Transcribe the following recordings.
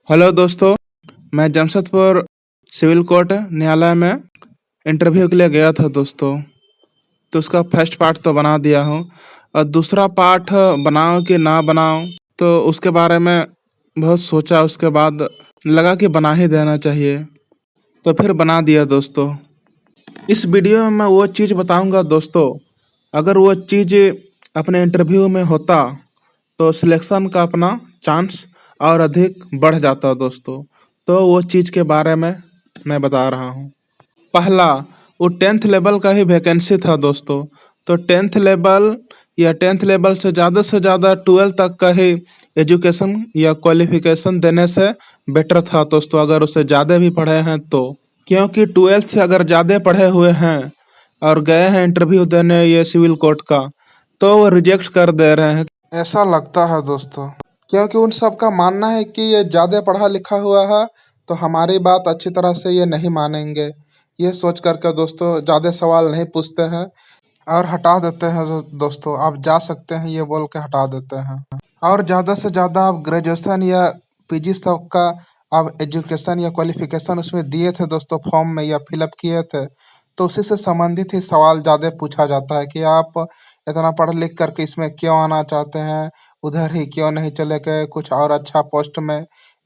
Hello दोस्तों, मैं Jamshedpur civil court न्यायालय में इंटरव्यू के लिए गया था दोस्तों। तो उसका फर्स्ट पार्ट तो बना दिया हूँ और दूसरा पार्ट बनाऊँ कि ना बनाऊँ, तो उसके बारे में बहुत सोचा। उसके बाद लगा कि बना ही देना चाहिए, तो फिर बना दिया दोस्तों। इस वीडियो में मैं वो चीज़ बताऊंगा दोस्तों, अगर वो चीज़ अपने इंटरव्यू में होता तो सिलेक्शन का अपना चांस और अधिक बढ़ जाता दोस्तों। तो वो चीज़ के बारे में मैं बता रहा हूँ। पहला, वो 10th लेवल का ही वैकेंसी था दोस्तों। तो 10th लेवल या 10th लेवल से ज़्यादा 12th तक का ही एजुकेशन या क्वालिफिकेशन देने से बेटर था दोस्तों, अगर उससे ज़्यादा भी पढ़े हैं तो। क्योंकि 12th से अगर ज़्यादा पढ़े हुए हैं और गए हैं इंटरव्यू देने ये सिविल कोर्ट का, तो वो रिजेक्ट कर दे रहे हैं, ऐसा लगता है दोस्तों। क्योंकि उन सब का मानना है कि ये ज़्यादा पढ़ा लिखा हुआ है तो हमारी बात अच्छी तरह से ये नहीं मानेंगे। ये सोच करके दोस्तों ज़्यादा सवाल नहीं पूछते हैं और हटा देते हैं। दोस्तों आप जा सकते हैं ये बोल के हटा देते हैं। और ज़्यादा से ज़्यादा आप ग्रेजुएशन या पीजी तक का आप एजुकेशन या क्वालिफिकेशन उसमें दिए थे दोस्तों, फॉर्म में या फिलअप किए थे, तो उसी से संबंधित ही सवाल ज़्यादा पूछा जाता है कि आप इतना पढ़ लिख करके इसमें क्यों आना चाहते हैं, उधर ही क्यों नहीं चले गए कुछ और अच्छा पोस्ट में।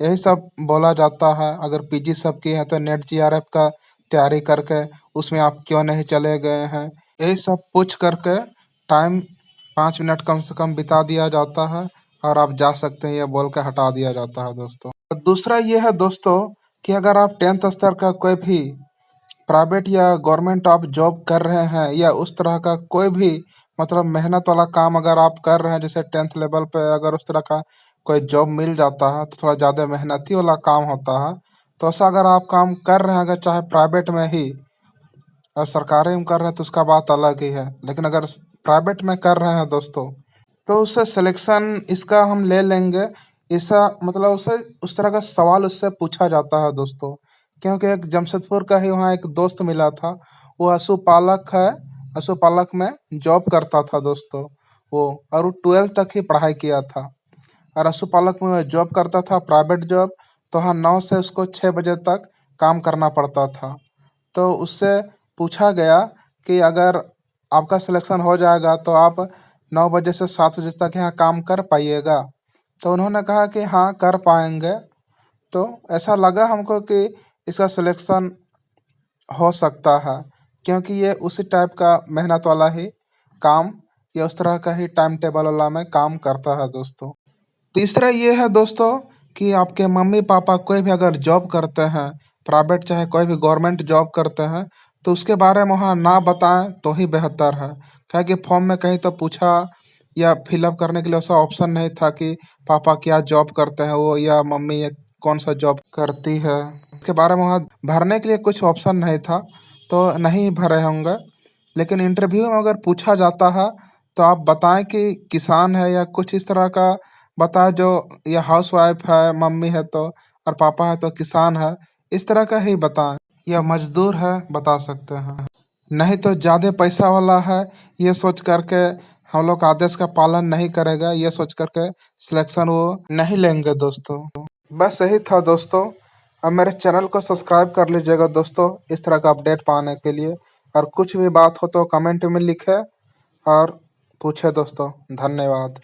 यही सब बोला जाता है। अगर पीजी सब किए हैं तो नेट जीआरएफ का तैयारी करके उसमें आप क्यों नहीं चले गए हैं, यही सब पूछ करके टाइम 5 मिनट कम से कम बिता दिया जाता है और आप जा सकते हैं ये बोल के हटा दिया जाता है दोस्तों। और दूसरा ये है दोस्तों कि अगर आप 10th स्तर का कोई भी प्राइवेट या गवर्नमेंट आप जॉब कर रहे हैं या उस तरह का कोई भी मतलब मेहनत वाला काम अगर आप कर रहे हैं, जैसे 10th लेवल पे अगर उस तरह का कोई जॉब मिल जाता है तो थोड़ा ज़्यादा मेहनती वाला काम होता है। तो ऐसा अगर आप काम कर रहे हैं, अगर चाहे प्राइवेट में ही और सरकारी में कर रहे हैं तो उसका बात अलग ही है, लेकिन अगर प्राइवेट में कर रहे हैं दोस्तों तो उससे सिलेक्शन इसका हम ले लेंगे। ऐसा मतलब उसे उस तरह का सवाल उससे पूछा जाता है दोस्तों। क्योंकि एक जमशेदपुर का ही वहाँ एक दोस्त मिला था, वो पशुपालक है, पशुपालक में जॉब करता था दोस्तों वो, और वो 12th तक ही पढ़ाई किया था और पशुपालक में जॉब करता था, प्राइवेट जॉब। तो हाँ, 9 से उसको 6 बजे तक काम करना पड़ता था। तो उससे पूछा गया कि अगर आपका सिलेक्शन हो जाएगा तो आप 9 बजे से 7 बजे तक यहाँ काम कर पाइएगा। तो उन्होंने कहा कि हाँ कर पाएंगे। तो ऐसा लगा हमको कि इसका सिलेक्शन हो सकता है, क्योंकि ये उसी टाइप का मेहनत वाला ही काम या उस तरह का ही टाइम टेबल वाला में काम करता है दोस्तों। तीसरा ये है दोस्तों कि आपके मम्मी पापा कोई भी अगर जॉब करते हैं, प्राइवेट चाहे कोई भी गवर्नमेंट जॉब करते हैं, तो उसके बारे में वहाँ ना बताएं तो ही बेहतर है। क्या कि फॉर्म में कहीं तो पूछा या फिलअप करने के लिए ऐसा ऑप्शन नहीं था कि पापा क्या जॉब करते हैं वो, या मम्मी ये कौन सा जॉब करती है, इसके बारे में वहाँ भरने के लिए कुछ ऑप्शन नहीं था, तो नहीं भरे होंगे। लेकिन इंटरव्यू में अगर पूछा जाता है तो आप बताएं कि किसान है या कुछ इस तरह का बताएं, जो या हाउस वाइफ है मम्मी है तो, और पापा है तो किसान है, इस तरह का ही बताएं, या मजदूर है बता सकते हैं। नहीं तो ज़्यादा पैसा वाला है ये सोच करके हम लोग आदेश का पालन नहीं करेगा, ये सोच करके सिलेक्शन वो नहीं लेंगे दोस्तों। बस यही था दोस्तों। अब मेरे चैनल को सब्सक्राइब कर लीजिएगा दोस्तों इस तरह का अपडेट पाने के लिए। और कुछ भी बात हो तो कमेंट में लिखे और पूछे दोस्तों। धन्यवाद।